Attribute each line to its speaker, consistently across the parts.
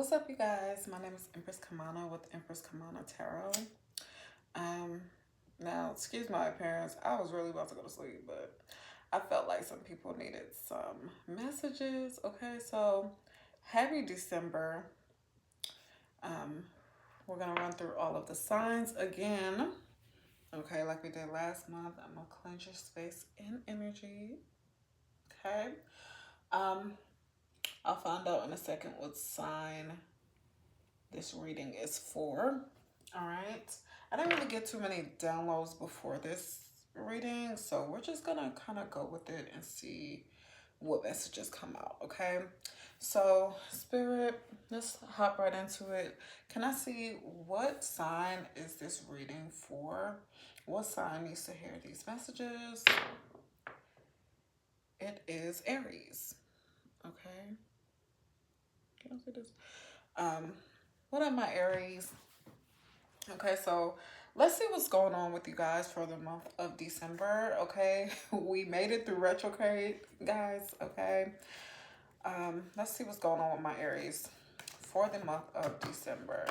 Speaker 1: What's up, you guys? My name is Empress Kamana with Empress Kamana Tarot. Um, Now, excuse my appearance. I was really about to go to sleep, but I felt like some people needed some messages. Okay, so happy December. Um, we're gonna run through all of the signs again. Okay, like we did last month. I'm gonna cleanse your space and energy. Okay. Um, I'll find out in a second what sign this reading is for. All right. I didn't really get too many downloads before this reading, so we're just gonna kind of go with it and see what messages come out. Okay. So, Spirit, let's hop right into it. Can I see what sign is this reading for? What sign needs to hear these messages? It is Aries. Okay. Can I see this? What are my Aries? Okay, so let's see what's going on with you guys for the month of December. Okay, we made it through retrograde, guys. Okay, let's see what's going on with my Aries for the month of December.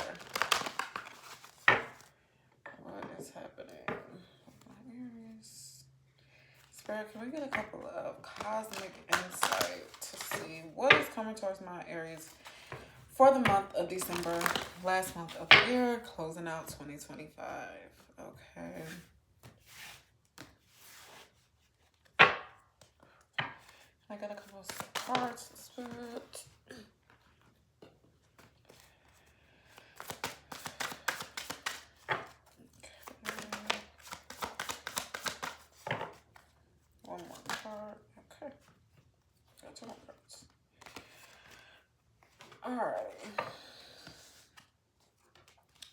Speaker 1: What is happening with my Aries? Spirit, can we get a couple of cosmic insight to see what is coming towards my Aries for the month of December, last month of the year, closing out 2025. Okay. I got a couple of cards, Spirit. Okay. One more card. Okay. Got two more cards. Alright.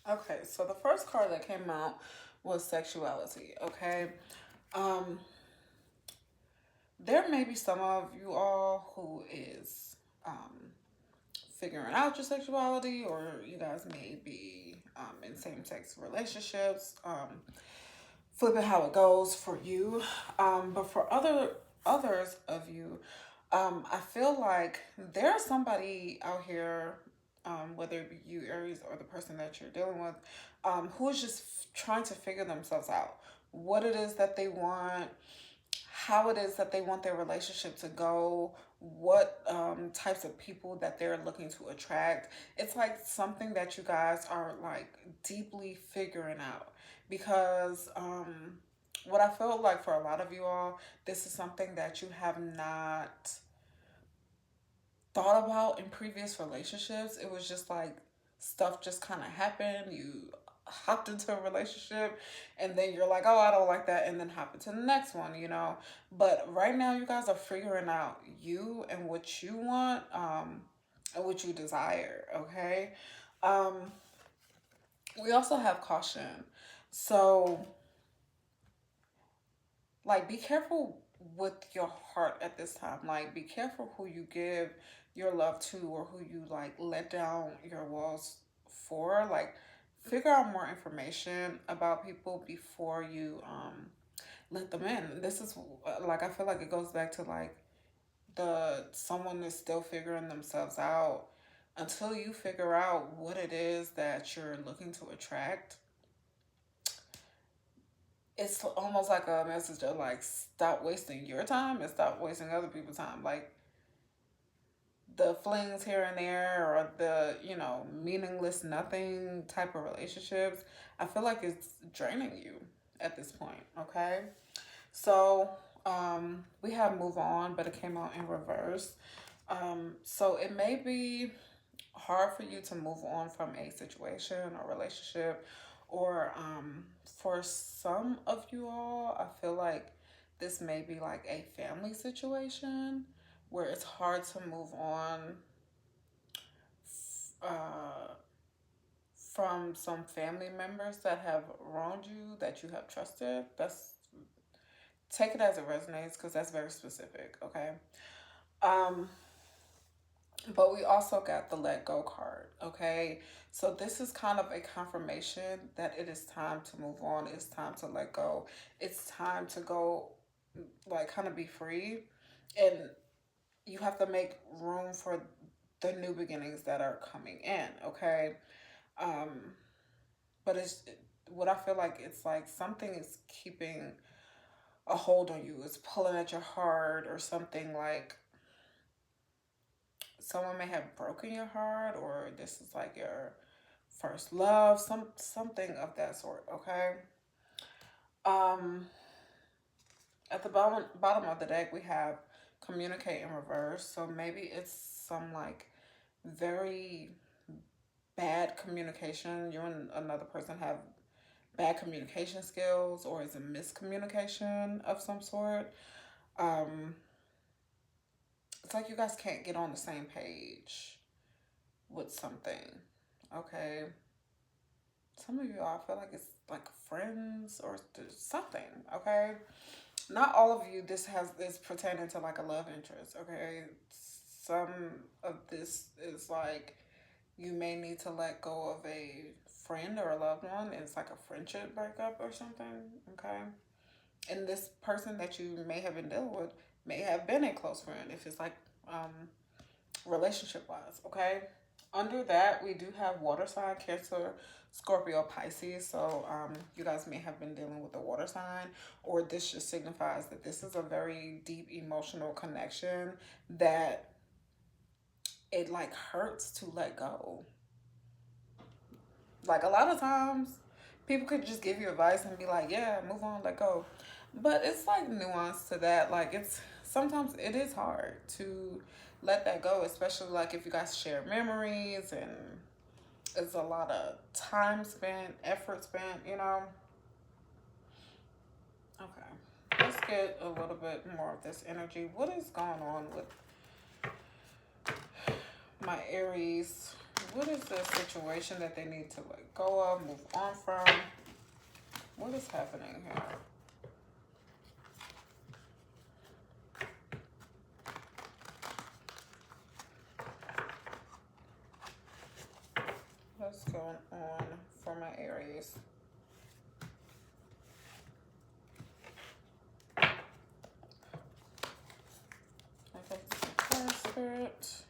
Speaker 1: Okay, so the first card that came out was sexuality. Okay. There may be some of you all who is figuring out your sexuality, or you guys may be in same-sex relationships, flipping how it goes for you. But for others of you, I feel like there's somebody out here, whether it be you, Aries, or the person that you're dealing with, who is just trying to figure themselves out. What it is that they want, how it is that they want their relationship to go, what types of people that they're looking to attract. It's like something that you guys are like deeply figuring out, because what I feel like for a lot of you all, this is something that you have not thought about in previous relationships. It was just like stuff just kind of happened. You hopped into a relationship and then you're like, oh, I don't like that, and then hop into the next one. But right now you guys are figuring out you and what you want, and what you desire. Okay. We also have caution. So, like, be careful with your heart at this time. Like, be careful who you give your love to, or who you like let down your walls for. Like, figure out more information about people before you let them in. This is like, I feel like it goes back to like the someone is still figuring themselves out. Until you figure out what it is that you're looking to attract, it's almost like a message of like, stop wasting your time and stop wasting other people's time. Like, the flings here and there, or the meaningless nothing type of relationships, I feel like it's draining you at this point. Okay, so we have move on, but it came out in reverse. So it may be hard for you to move on from a situation or relationship, or for some of you all, I feel like this may be like a family situation where it's hard to move on uh, from some family members that have wronged you, that you have trusted. That's, take it as it resonates, because that's very specific. Okay. um But we also got the let go card. Okay. So this is kind of a confirmation that it is time to move on. It's time to let go. It's time to go, like, kind of be free. And you have to make room for the new beginnings that are coming in, okay? Um, but it's what I feel like it's like something is keeping a hold on you. It's pulling at your heart or something, like someone may have broken your heart, or this is like your first love, something of that sort, okay? Um at the bottom of the deck we have communicate in reverse. So maybe it's some like very bad communication. You and another person have bad communication skills, or it's a miscommunication of some sort. Um, it's like you guys can't get on the same page with something. Okay. Some of you, I feel like it's like friends or something. Okay. Not all of you, this is pertaining to like a love interest. Okay. Some of this is like you may need to let go of a friend or a loved one. It's like a friendship breakup or something. Okay. And this person that you may have been dealing with may have been a close friend if it's like um relationship wise. Okay. Under that, we do have water sign, Cancer, Scorpio, Pisces. So you guys may have been dealing with a water sign, or this just signifies that this is a very deep emotional connection that it like hurts to let go. Like a lot of times, people could just give you advice and be like, yeah, move on, let go. But it's like nuance to that. Like it's sometimes it is hard to let that go, especially like if you guys share memories and it's a lot of time spent, effort spent, you know. Okay. Let's get a little bit more of this energy. What is going on with my Aries? What is the situation that they need to let go of, move on from? What is happening here? What's going on for my Aries? I got some spirit.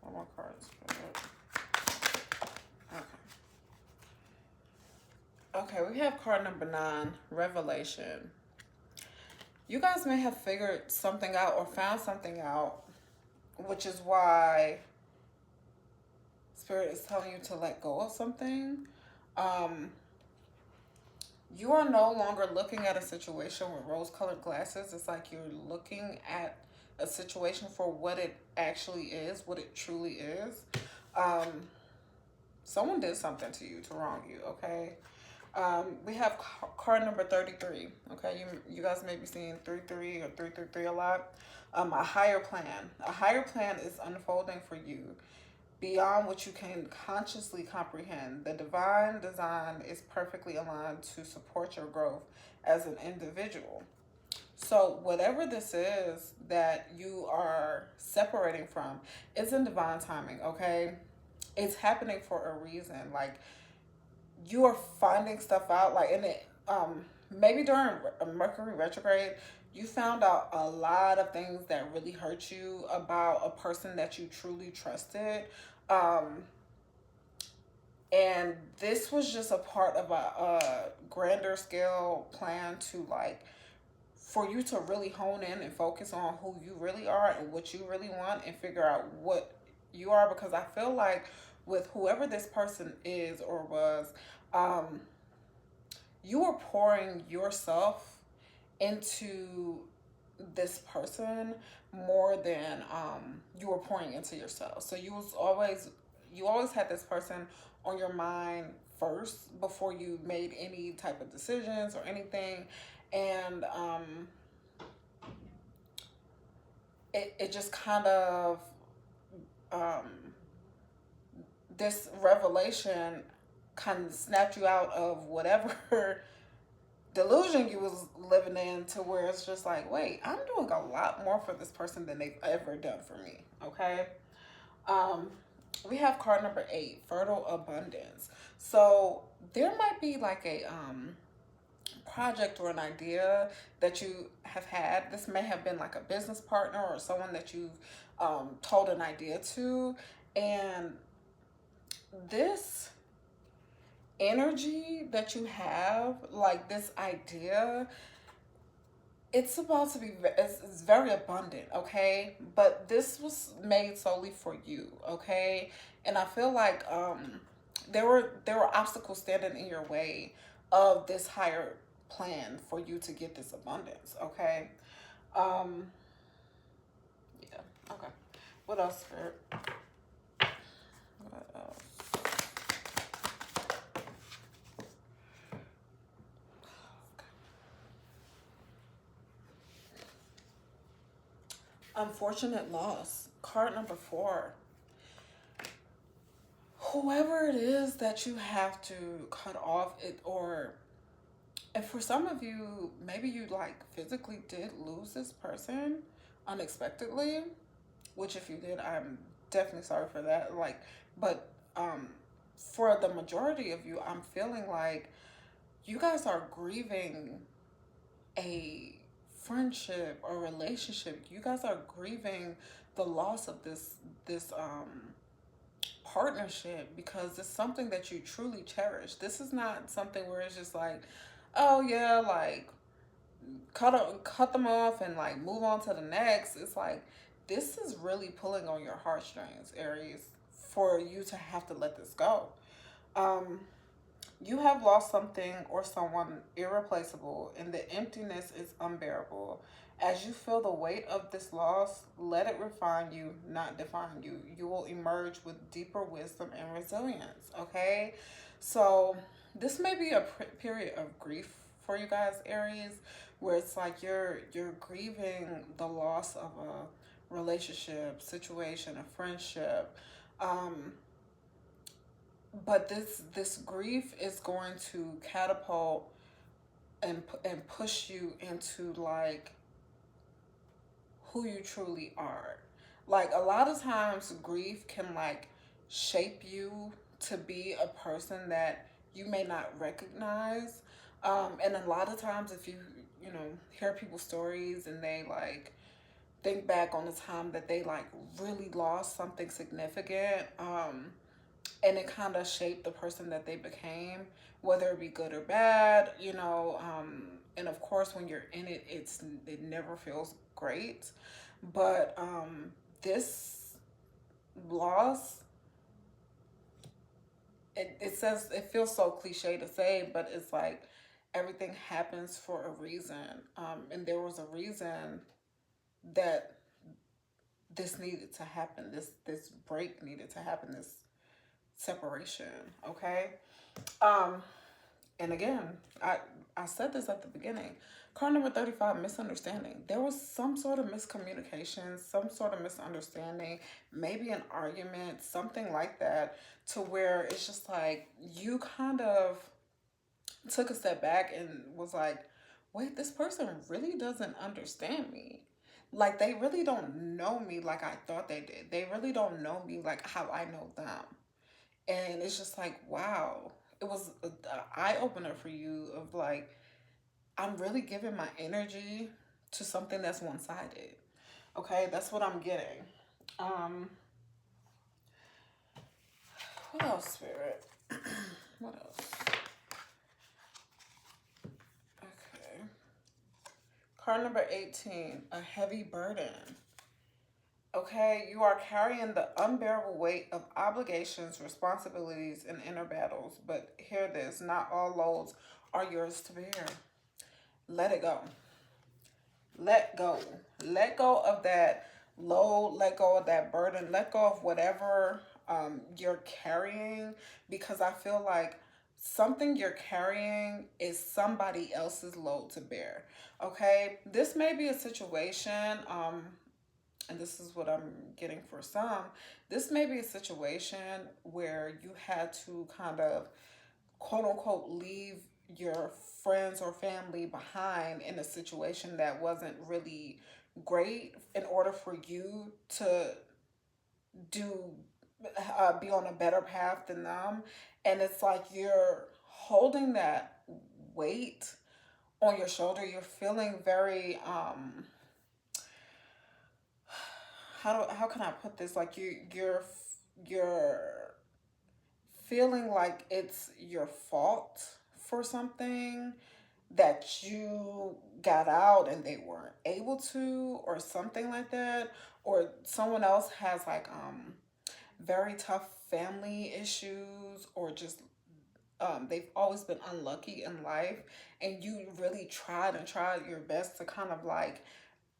Speaker 1: One more card, spirit. Okay. Okay, we have card number 9, Revelation. You guys may have figured something out or found something out, which is why Spirit is telling you to let go of something. You are no longer looking at a situation with rose-colored glasses. It's like you're looking at a situation for what it actually is, what it truly is. Someone did something to you to wrong you, okay? We have card number 33, okay? You guys may be seeing 33 or 333 a lot. A higher plan. A higher plan is unfolding for you beyond what you can consciously comprehend. The divine design is perfectly aligned to support your growth as an individual. So whatever this is that you are separating from, it's in divine timing, okay? It's happening for a reason. Like you are finding stuff out, like in it, maybe during Mercury retrograde, you found out a lot of things that really hurt you about a person that you truly trusted. Um, and this was just a part of a grander scale plan to like for you to really hone in and focus on who you really are and what you really want and figure out what you are, because I feel like with whoever this person is or was, um, you are pouring yourself into this person more than you were pouring into yourself. So you always had this person on your mind first before you made any type of decisions or anything. And it just kind of this revelation kind of snapped you out of whatever delusion you was living in, to where it's just like, wait, I'm doing a lot more for this person than they've ever done for me. Okay. um we have card number 8, fertile abundance. So there might be like a project or an idea that you have had. This may have been like a business partner or someone that you've told an idea to. And this energy that you have, like this idea, it's about to be, it's very abundant, okay? But this was made solely for you, okay? And I feel like there were obstacles standing in your way of this higher plan for you to get this abundance, okay? Um, yeah, okay. What else, Spirit? What else? Unfortunate loss. Card number 4. Whoever it is that you have to cut off it, or and for some of you, maybe you like physically did lose this person unexpectedly, which if you did, I'm definitely sorry for that. Like, but for the majority of you, I'm feeling like you guys are grieving a friendship or relationship. You guys are grieving the loss of this partnership, because it's something that you truly cherish. This is not something where it's just like, oh yeah, like cut them off and like move on to the next. It's like this is really pulling on your heartstrings, Aries, for you to have to let this go. Um, you have lost something or someone irreplaceable, and the emptiness is unbearable. As you feel the weight of this loss, let it refine you, not define you. You will emerge with deeper wisdom and resilience, okay? So, this may be a period of grief for you guys, Aries, where it's like you're grieving the loss of a relationship, situation, a friendship. Um, but this grief is going to catapult and push you into like who you truly are. Like a lot of times grief can like shape you to be a person that you may not recognize. And a lot of times if you know hear people's stories and they like think back on the time that they like really lost something significant, and it kind of shaped the person that they became, whether it be good or bad, and of course when you're in it, it never feels great. But this loss, it says, it feels so cliche to say, but it's like everything happens for a reason, and there was a reason that this needed to happen, this break needed to happen, this separation, okay? Um, and again, I said this at the beginning. Card number 35, misunderstanding. There was some sort of miscommunication, some sort of misunderstanding, maybe an argument, something like that, to where it's just like you kind of took a step back and was like, wait, this person really doesn't understand me. Like, they really don't know me like I thought they did. They really don't know me like how I know them. And it's just like, wow, it was an eye opener for you of like, I'm really giving my energy to something that's one sided. Okay, that's what I'm getting. Um, what else, Spirit? What else? Okay. Card number 18, a heavy burden. Okay, you are carrying the unbearable weight of obligations, responsibilities, and inner battles. But hear this, not all loads are yours to bear. Let it go. Let go. Let go of that load. Let go of that burden. Let go of whatever you're carrying, because I feel like something you're carrying is somebody else's load to bear. Okay, this may be a situation, and this is what I'm getting for some. This may be a situation where you had to kind of quote unquote leave your friends or family behind in a situation that wasn't really great in order for you to do be on a better path than them. And it's like you're holding that weight on your shoulder. You're feeling very, how can I put this? Like you're feeling like it's your fault for something that you got out and they weren't able to, or something like that, or someone else has like very tough family issues, or just they've always been unlucky in life, and you really tried and tried your best to kind of like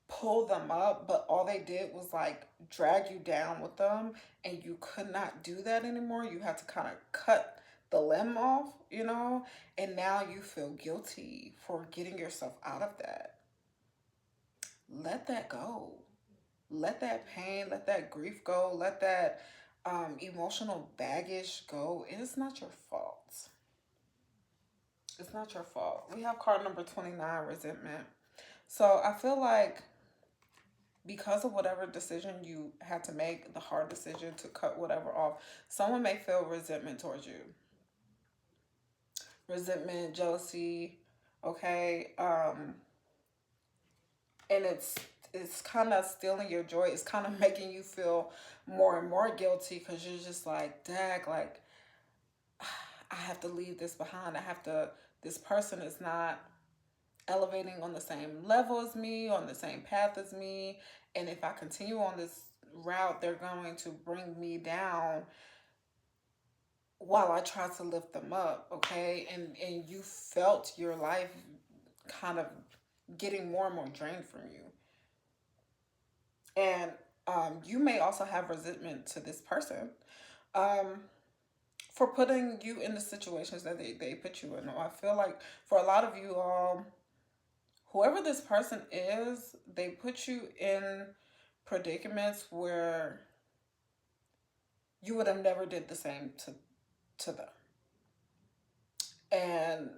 Speaker 1: pull them up, but all they did was like drag you down with them, and you could not do that anymore. You had to kind of cut the limb off, you know, and now you feel guilty for getting yourself out of that. Let that go. Let that pain, let that grief go, let that emotional baggage go. It is not your fault. It's not your fault. We have card number 29, resentment. So I feel like because of whatever decision you had to make, the hard decision to cut whatever off, someone may feel resentment towards you. Resentment, jealousy, okay? And it's kind of stealing your joy. It's kind of making you feel more and more guilty, because you're just like, dag, like I have to leave this behind. This person is not elevating on the same level as me, on the same path as me. And if I continue on this route, they're going to bring me down while I try to lift them up, okay? And you felt your life kind of getting more and more drained from you. And you may also have resentment to this person um, for putting you in the situations that they put you in. I feel like for a lot of you all, whoever this person is, they put you in predicaments where you would have never did the same to them. And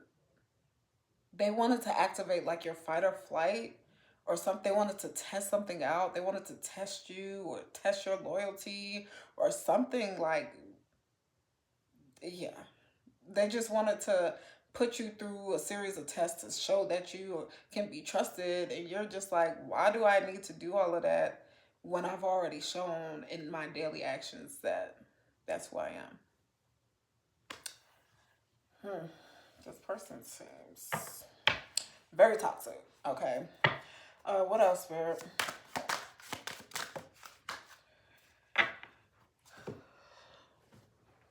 Speaker 1: they wanted to activate like your fight or flight or something. They wanted to test something out. They wanted to test you or test your loyalty or something, like, yeah. They just wanted to put you through a series of tests to show that you can be trusted. And you're just like, why do I need to do all of that when I've already shown in my daily actions that that's who I am? This person seems very toxic. Okay. What else, Spirit?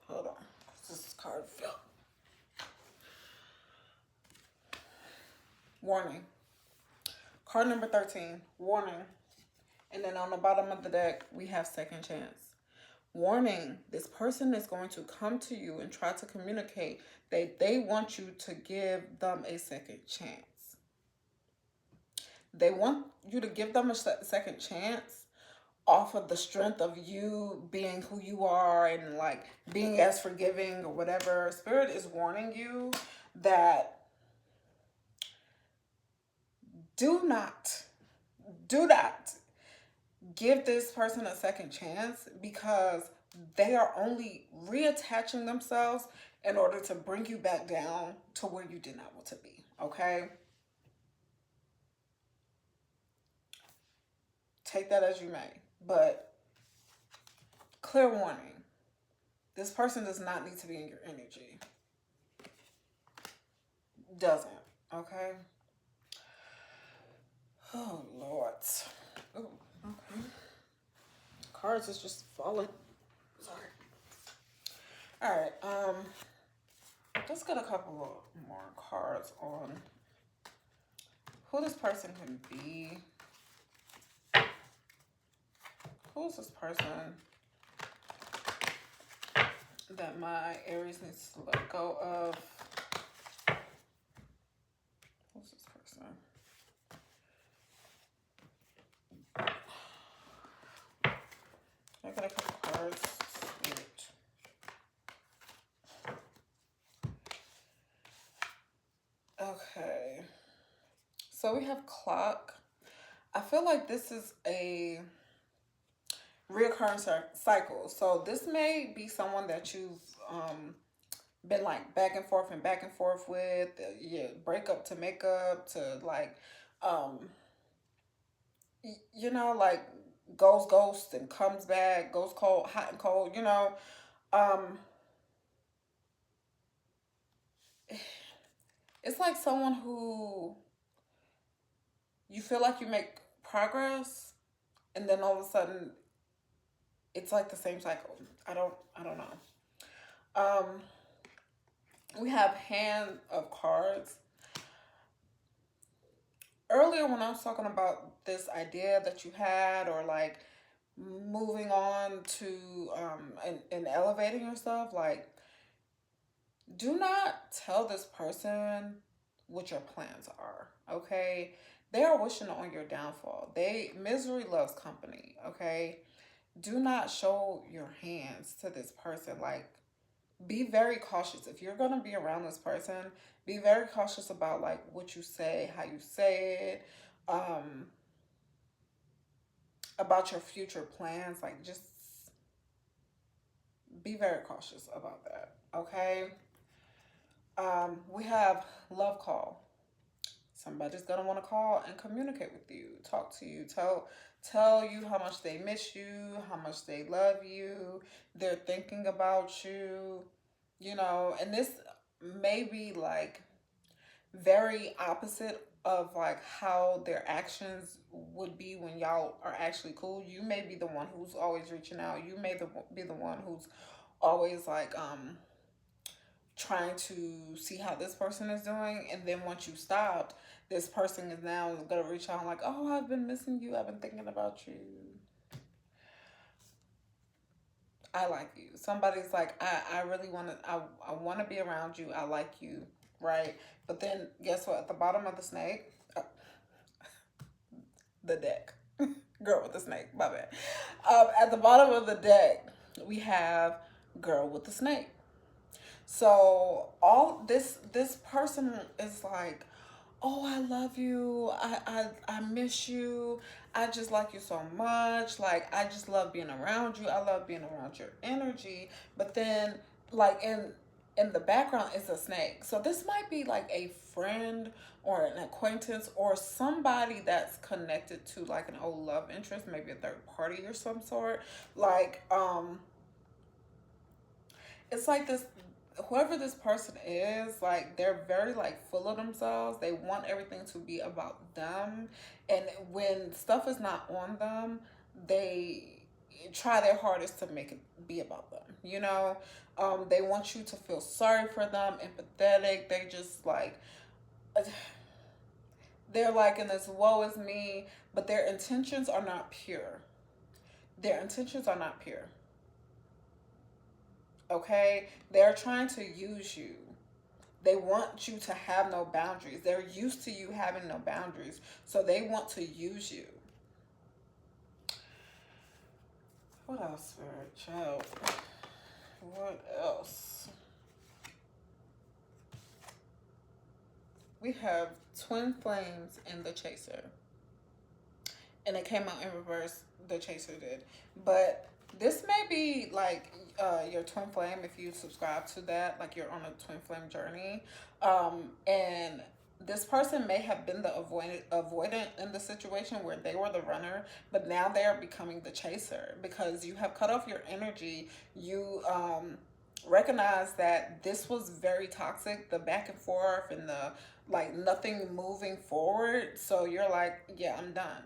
Speaker 1: Hold on. This card fell. Warning. Card number 13. Warning. And then on the bottom of the deck, we have second chance. Warning. This person is going to come to you and try to communicate that they want you to give them a second chance. They want you to give them a second chance off of the strength of you being who you are and like being as forgiving or whatever. Spirit is warning you that do not give this person a second chance, because they are only reattaching themselves in order to bring you back down to where you did not want to be. Okay? Take that as you may. But clear warning. This person does not need to be in your energy. Doesn't. Okay? Oh, Lord. Oh, okay. Cards is just falling. Sorry. All right. Let's get a couple of more cards on who this person can be. Who is this person that my Aries needs to let go of? Who's this person? I got a couple cards. Okay. So we have clock. I feel like this is a reoccurring cycle. So this may be someone that you've been like back and forth with, yeah, break up to make up to like, um, you know, like goes ghost and comes back, goes cold, hot and cold, you know. Um, it's like someone who you feel like you make progress, and then all of a sudden it's like the same cycle. I don't know. Um, we have hand of cards. Earlier when I was talking about this idea that you had, or like moving on to and elevating yourself, like do not tell this person what your plans are, okay? They are wishing on your downfall. They misery loves company, okay? Do not show your hands to this person. Like, be very cautious. If you're gonna be around this person, be very cautious about like what you say, how you say it, about your future plans. Like, just be very cautious about that, okay? We have love call. Somebody's gonna want to call and communicate with you, talk to you, tell you how much they miss you, how much they love you, they're thinking about you, you know, and this may be like very opposite of like how their actions would be when y'all are actually cool. You may be the one who's always reaching out. You may be the one who's always like trying to see how this person is doing, and then once you stopped, this person is now gonna reach out like, oh, I've been missing you, I've been thinking about you, I like you. Somebody's like, I really want to, I want to be around you, I like you, right? But then guess what, at the bottom of the snake, the deck, girl with the snake, my bad, at the bottom of the deck we have girl with the snake. So all this person is like, oh, I love you. I miss you. I just like you so much. Like, I just love being around you. I love being around your energy. But then like in the background is a snake. So this might be like a friend or an acquaintance or somebody that's connected to like an old love interest, maybe a third party or some sort. Like it's like this, whoever this person is, like they're very like full of themselves. They want everything to be about them, and when stuff is not on them, they try their hardest to make it be about them, you know. They want you to feel sorry for them, empathetic. They just like they're like in this woe is me, but their intentions are not pure. Their intentions are not pure. Okay, they're trying to use you. They want you to have no boundaries. They're used to you having no boundaries, so they want to use you. What else, Spirit? Child? What else? We have twin flames in the chaser, and it came out in reverse. The chaser did, but this may be like your twin flame if you subscribe to that. Like, you're on a twin flame journey, and this person may have been the avoidant in the situation where they were the runner, but now they are becoming the chaser because you have cut off your energy. You recognize that this was very toxic, the back and forth and the like nothing moving forward. So you're like, yeah, I'm done.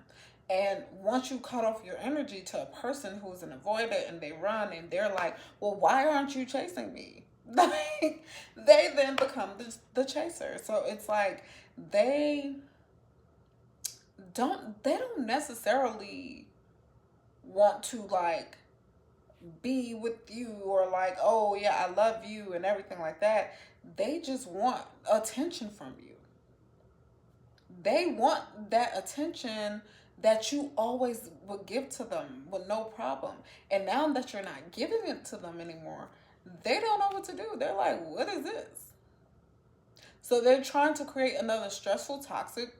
Speaker 1: And once you cut off your energy to a person who's an avoider and they run and they're like, well, why aren't you chasing me? Like, they then become the chaser. So it's like they don't necessarily want to like be with you or like, oh yeah, I love you and everything like that. They just want attention from you. They want that attention that you always would give to them with no problem. And now that you're not giving it to them anymore, they don't know what to do. They're like, what is this? So they're trying to create another stressful, toxic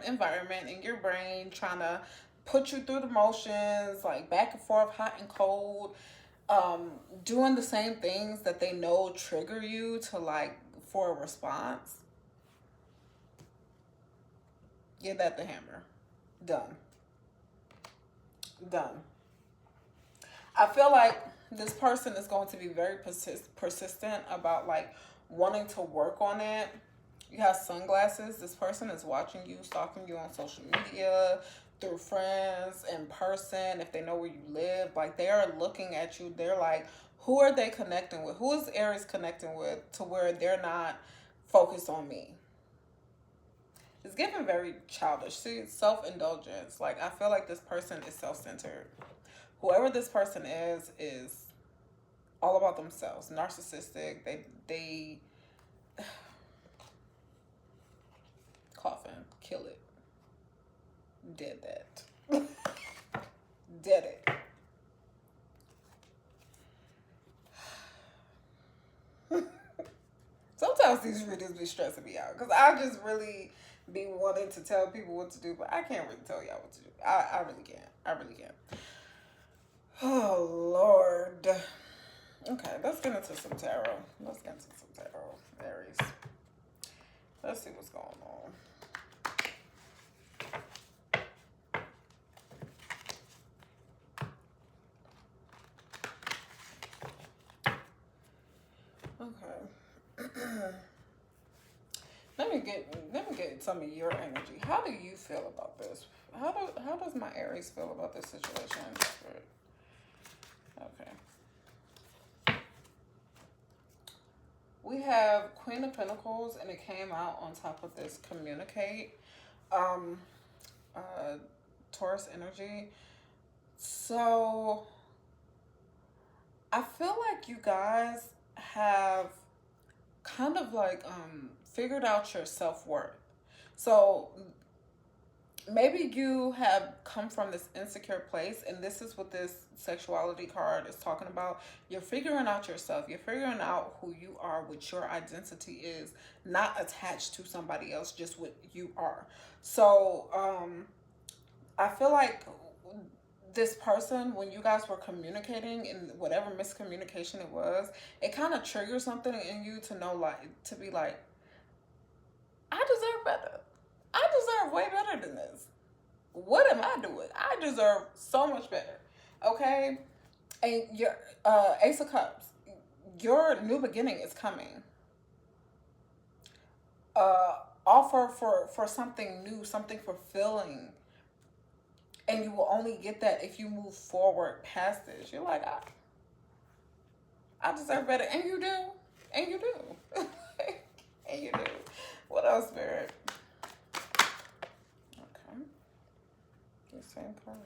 Speaker 1: environment in your brain, trying to put you through the motions, like back and forth, hot and cold. um, doing the same things that they know trigger you to like for a response, give that the hammer. Done. Done. I feel like this person is going to be very persistent about like wanting to work on it. You have sunglasses. This person is watching you, stalking you on social media, through friends, in person, if they know where you live. Like they are looking at you. They're like, who are they connecting with? Who is Aries connecting with to where they're not focused on me? It's given very childish. See, self-indulgence. Like I feel like this person is self-centered. Whoever this person is all about themselves. Narcissistic. They coffin, kill it. Did that. Did it. Sometimes these readings be stressing me out because I just really be wanting to tell people what to do, but I can't really tell y'all what to do. I really can't. I really can't. Oh, Lord. Okay, let's get into some tarot. Let's get into some tarot, Aries. Let's see what's going on. Okay. Let me get some of your energy. How do you feel about this? How does my Aries feel about this situation? Okay. We have Queen of Pentacles, and it came out on top of this communicate. Um, Taurus energy. So I feel like you guys have kind of like figured out your self-worth. So maybe you have come from this insecure place, and this is what this sexuality card is talking about. You're figuring out yourself. You're figuring out who you are, what your identity is, not attached to somebody else, just what you are. So I feel like this person, when you guys were communicating and whatever miscommunication it was, it kind of triggers something in you to know, like, to be like, I deserve better. I deserve way better than this. What am I doing? I deserve so much better. Okay? And your Ace of Cups, your new beginning is coming. Offer for something new, something fulfilling. And you will only get that if you move forward past this. You're like, I deserve better. And you do. And you do. And you do. What else, Spirit? Okay. The same card.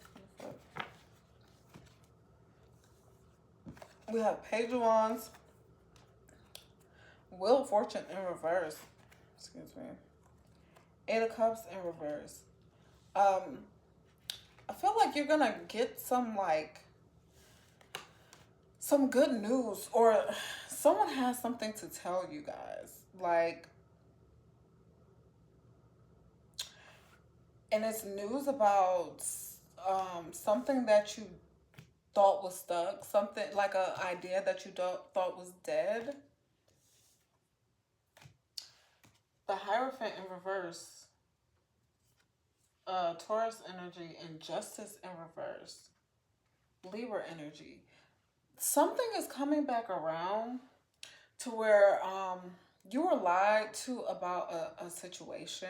Speaker 1: We have Page of Wands. Wheel of Fortune in reverse. Excuse me. Eight of Cups in reverse. I feel like you're gonna get some good news, or someone has something to tell you guys. Like, and it's news about something that you thought was stuck, something like an idea that you thought was dead. The Hierophant in reverse. Taurus energy, and Justice in reverse. Libra energy. Something is coming back around to where you were lied to about a situation,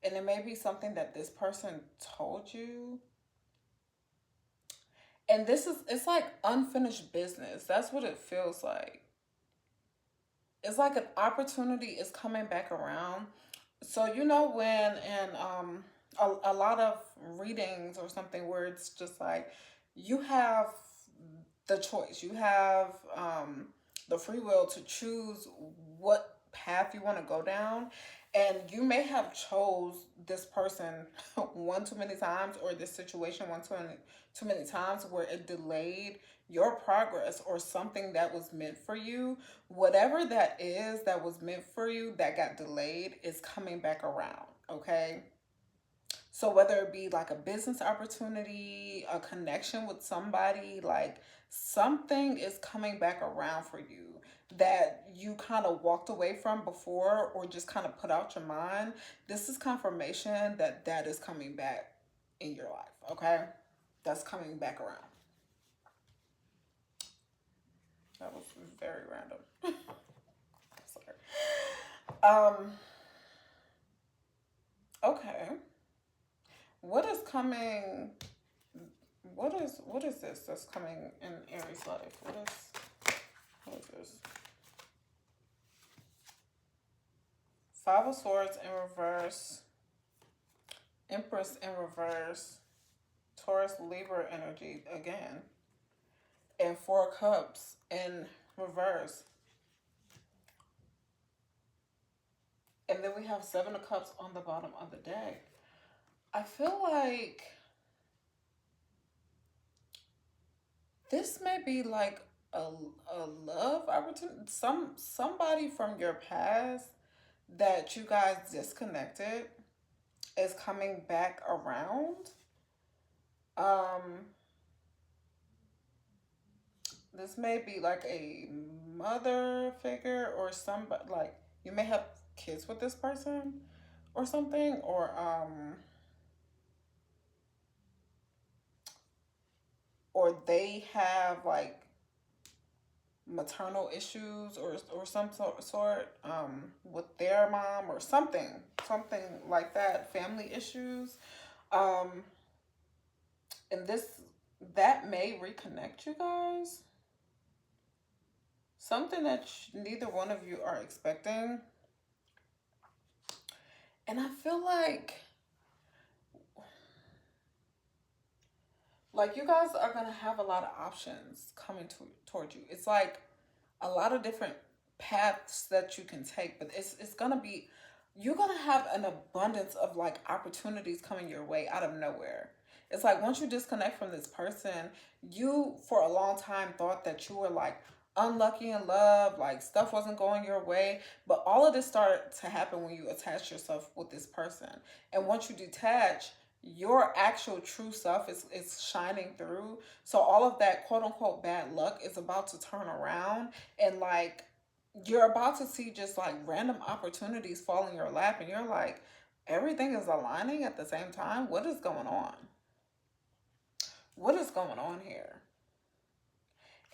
Speaker 1: and it may be something that this person told you, and it's like unfinished business. That's what it feels like. It's like an opportunity is coming back around. So you know when in a lot of readings or something where it's just like you have the choice, you have the free will to choose what path you want to go down, and you may have chose this person one too many times, or this situation too many times where it delayed your progress, or something that was meant for you. Whatever that is that was meant for you that got delayed is coming back around. Okay, So whether it be like a business opportunity, a connection with somebody, like something is coming back around for you that you kind of walked away from before or just kind of put out your mind. This is confirmation that that is coming back in your life, okay? That's coming back around. That was very random. Sorry. Okay. What is coming? What is this that's coming in Aries life? What is this? Five of Swords in reverse, Empress in reverse, Taurus Libra energy again, and Four of Cups in reverse. And then we have Seven of Cups on the bottom of the deck. I feel like this may be like a love opportunity. Somebody from your past that you guys disconnected is coming back around. Um, this may be like a mother figure or somebody like you may have kids with this person or something, or they have like maternal issues or some sort with their mom or something like that, family issues, um and this that may reconnect you guys, something that neither one of you are expecting. And I feel like you guys are gonna have a lot of options coming towards you. It's like a lot of different paths that you can take, but it's gonna be, you're gonna have an abundance of like opportunities coming your way out of nowhere. It's like once you disconnect from this person, you for a long time thought that you were like unlucky in love, like stuff wasn't going your way, but all of this started to happen when you attach yourself with this person. And once you detach, your actual true self is shining through. So all of that quote unquote bad luck is about to turn around, and like you're about to see just like random opportunities fall in your lap, and you're like, everything is aligning at the same time. What is going on? What is going on here?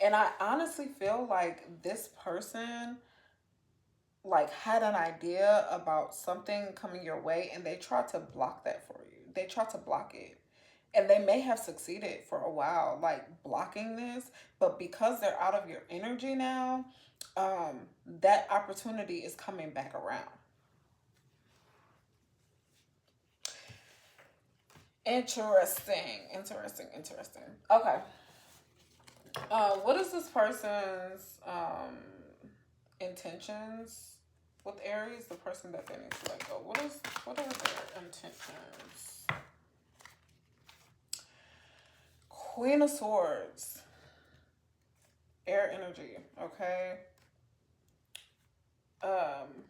Speaker 1: And I honestly feel like this person like had an idea about something coming your way and they tried to block that for you. They tried to block it. And they may have succeeded for a while, like blocking this, but because they're out of your energy now, that opportunity is coming back around. Interesting. Okay. What is this person's intentions with Aries? The person that they need to let go. What are their intentions? Queen of Swords, air energy. Okay. Um,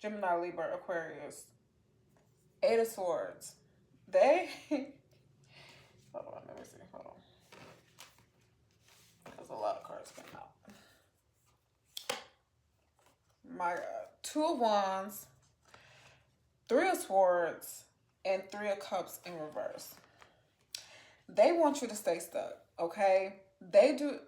Speaker 1: Gemini, Libra, Aquarius. Eight of Swords. They hold on, let me see. Hold on. There's a lot of cards came out. My Two of Wands, Three of Swords, and Three of Cups in reverse. They want you to stay stuck, okay? They do.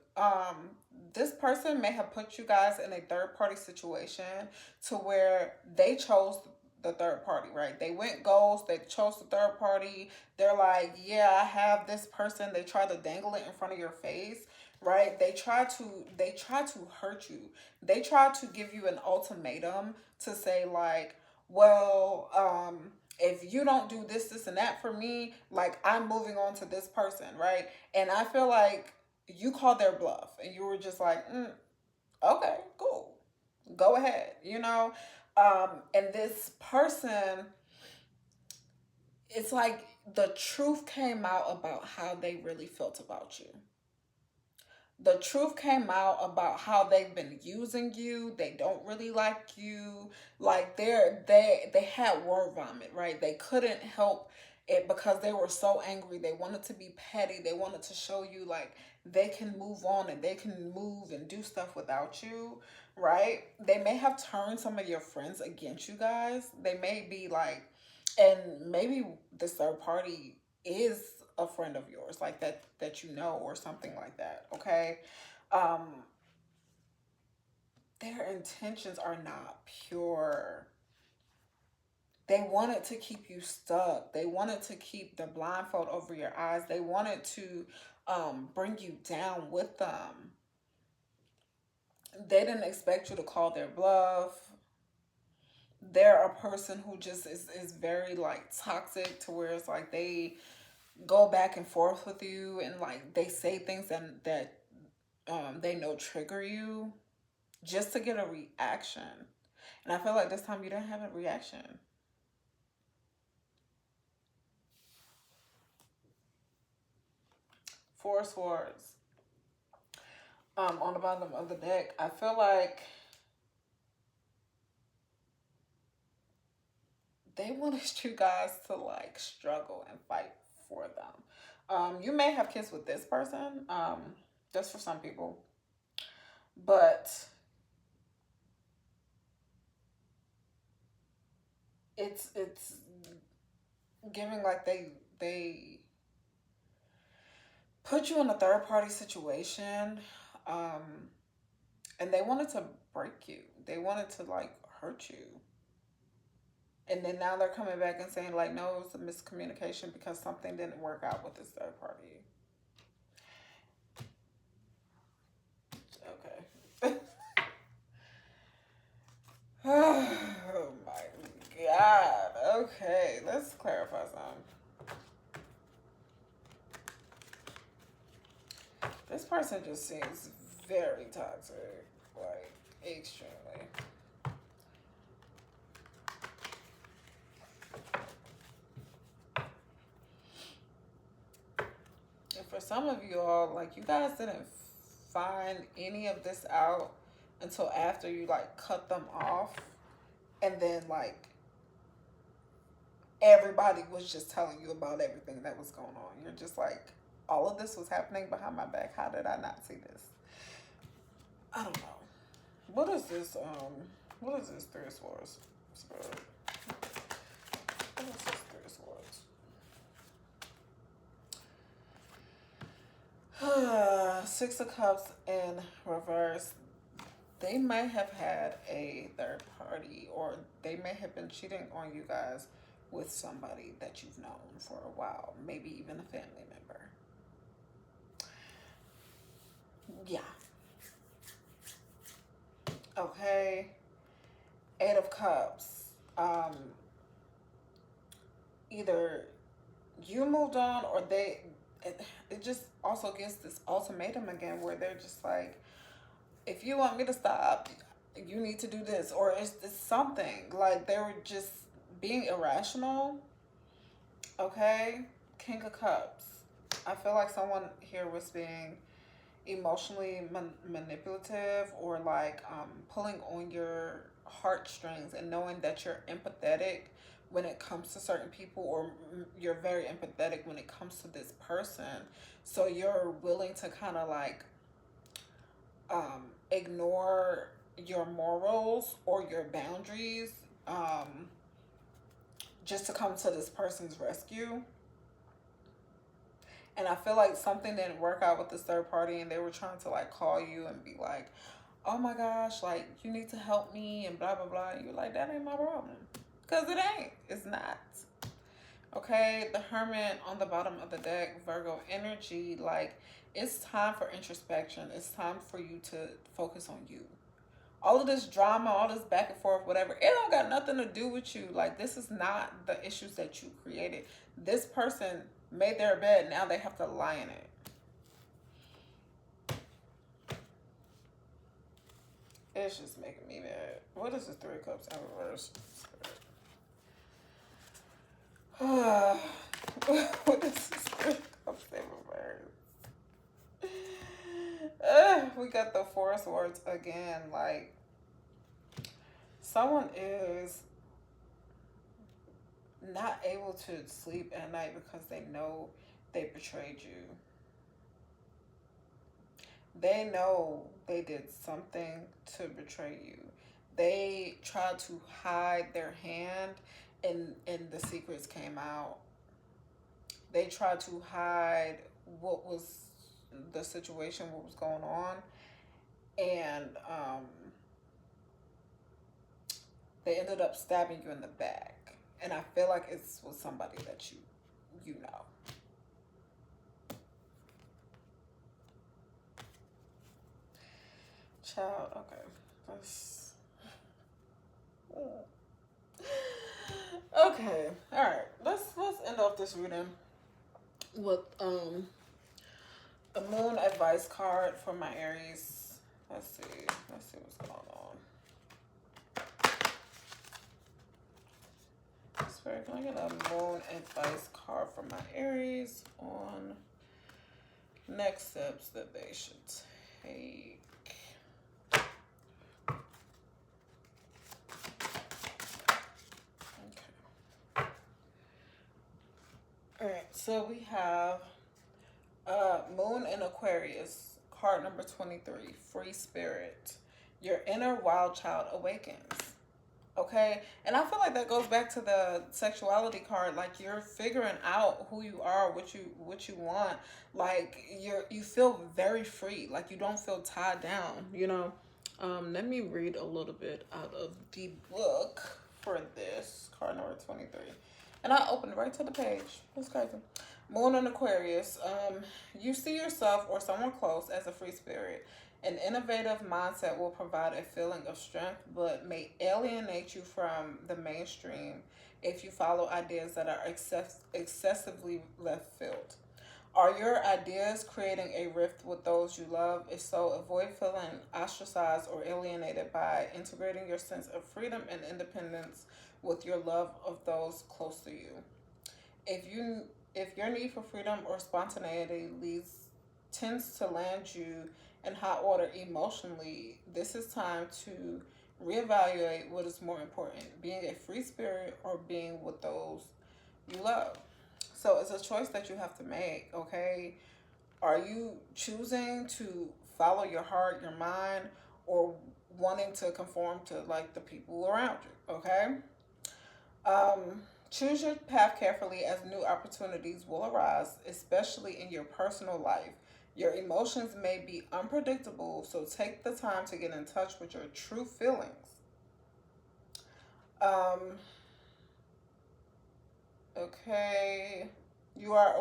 Speaker 1: This person may have put you guys in a third party situation to where they chose the third party, right? They went ghost, they chose the third party. They're like, yeah, I have this person. They try to dangle it in front of your face, right? They try to hurt you. They try to give you an ultimatum to say like, well, if you don't do this and that for me, like I'm moving on to this person, right? And I feel like you called their bluff and you were just like, okay, cool, go ahead, you know. And this person, it's like the truth came out about how they really felt about you. The truth came out about how they've been using you. They don't really like you. Like they had word vomit, right? They couldn't help it because they were so angry. They wanted to be petty. They wanted to show you like they can move on and they can move and do stuff without you, right? They may have turned some of your friends against you guys. They may be like, and maybe this third party is a friend of yours, like that you know, or something like that. Okay. um their intentions are not pure. They wanted to keep you stuck. They wanted to keep the blindfold over your eyes. They wanted to bring you down with them. They didn't expect you to call their bluff. They're a person who just is very like toxic, to where it's like they go back and forth with you, and like they say things that they know trigger you just to get a reaction. And I feel like this time you didn't have a reaction. Four swords. On the bottom of the deck, I feel like they wanted you guys to like struggle and fight for them. You may have kids with this person. Just for some people. But it's giving like they put you in a third party situation, um and they wanted to break you. They wanted to like hurt you. And then now they're coming back and saying like, no, it's a miscommunication because something didn't work out with this third party. Okay. Oh my God. Okay, let's clarify something. This person just seems very toxic, like extremely. And for some of you all, like you guys didn't find any of this out until after you like cut them off, and then like everybody was just telling you about everything that was going on. You're just like, all of this was happening behind my back. How did I not see this? I don't know. What is this? What is this? Three of Swords. Spirit. What is this? Three of Swords. Six of Cups in reverse. They may have had a third party, or they may have been cheating on you guys with somebody that you've known for a while, maybe even a family member. Yeah. Okay. Eight of Cups. Either you moved on, or it just also gives this ultimatum again, where they're just like, if you want me to stop, you need to do this, or it's something like they were just being irrational. Okay. King of Cups. I feel like someone here was being emotionally manipulative, or like pulling on your heartstrings, and knowing that you're empathetic when it comes to certain people, or you're very empathetic when it comes to this person. So you're willing to kind of like ignore your morals or your boundaries, just to come to this person's rescue. And I feel like something didn't work out with this third party, and they were trying to like call you and be like, oh my gosh, like you need to help me and blah blah blah. And you're like, that ain't my problem. Because it ain't. It's not. Okay, the Hermit on the bottom of the deck, Virgo energy, like it's time for introspection. It's time for you to focus on you. All of this drama, all this back and forth, whatever, it don't got nothing to do with you. Like, this is not the issues that you created. This person made their bed, now they have to lie in it. It's just making me mad. What is the Three of Cups in reverse? What is this Three of Cups in reverse? we got the Four of Swords again. Like, someone is not able to sleep at night because they know they betrayed you. They know they did something to betray you. They tried to hide their hand, and the secrets came out. They tried to hide what was the situation, what was going on, and they ended up stabbing you in the back. And I feel like it's with somebody that you know. Child, okay. That's... Okay. Alright. Let's end off this reading with a moon advice card for my Aries. Let's see what's going on. Spirit, can I get a moon advice card for my Aries on next steps that they should take? Okay. All right, so we have Moon in Aquarius, card number 23, Free Spirit. Your inner wild child awakens. Okay, and I feel like that goes back to the sexuality card. Like, you're figuring out who you are, what you want. Like, you feel very free. Like, you don't feel tied down. You know. Let me read a little bit out of the book for this card number 23, and I opened right to the page. That's crazy. Moon in Aquarius. You see yourself or someone close as a free spirit. An innovative mindset will provide a feeling of strength, but may alienate you from the mainstream if you follow ideas that are excessively left field. Are your ideas creating a rift with those you love? If so, avoid feeling ostracized or alienated by integrating your sense of freedom and independence with your love of those close to you. If your need for freedom or spontaneity tends to land you in hot water emotionally, this is time to reevaluate what is more important, being a free spirit or being with those you love. So it's a choice that you have to make, okay? Are you choosing to follow your heart, your mind, or wanting to conform to like the people around you, okay? Choose your path carefully as new opportunities will arise, especially in your personal life. Your emotions may be unpredictable, so take the time to get in touch with your true feelings. Okay. You are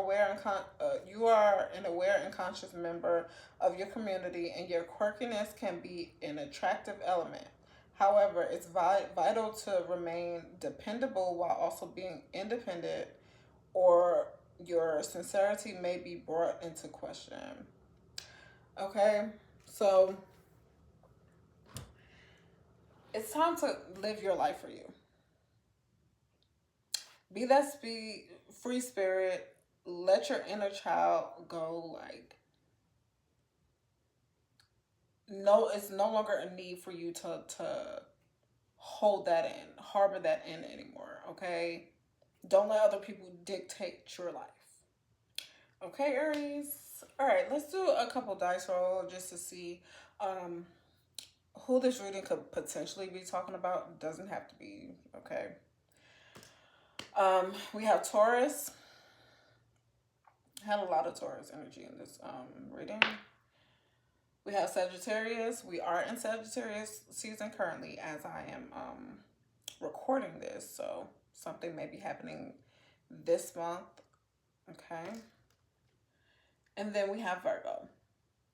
Speaker 1: you are an aware and conscious member of your community, and your quirkiness can be an attractive element. However, it's vital to remain dependable while also being independent, or your sincerity may be brought into question. Okay, so it's time to live your life for you. Be that free spirit. Let your inner child go. Like, no, it's no longer a need for you to hold that in, harbor that in anymore. Okay, don't let other people dictate your life. Okay, Aries. All right, let's do a couple dice roll just to see who this reading could potentially be talking about. Doesn't have to be. Okay. We have Taurus. Had a lot of Taurus energy in this reading. We have Sagittarius. We are in Sagittarius season currently as I am recording this, so something may be happening this month. Okay. And then we have Virgo.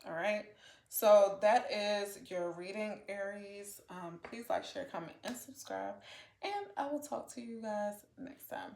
Speaker 1: All right. So that is your reading, Aries. Please like, share, comment, and subscribe. And I will talk to you guys next time.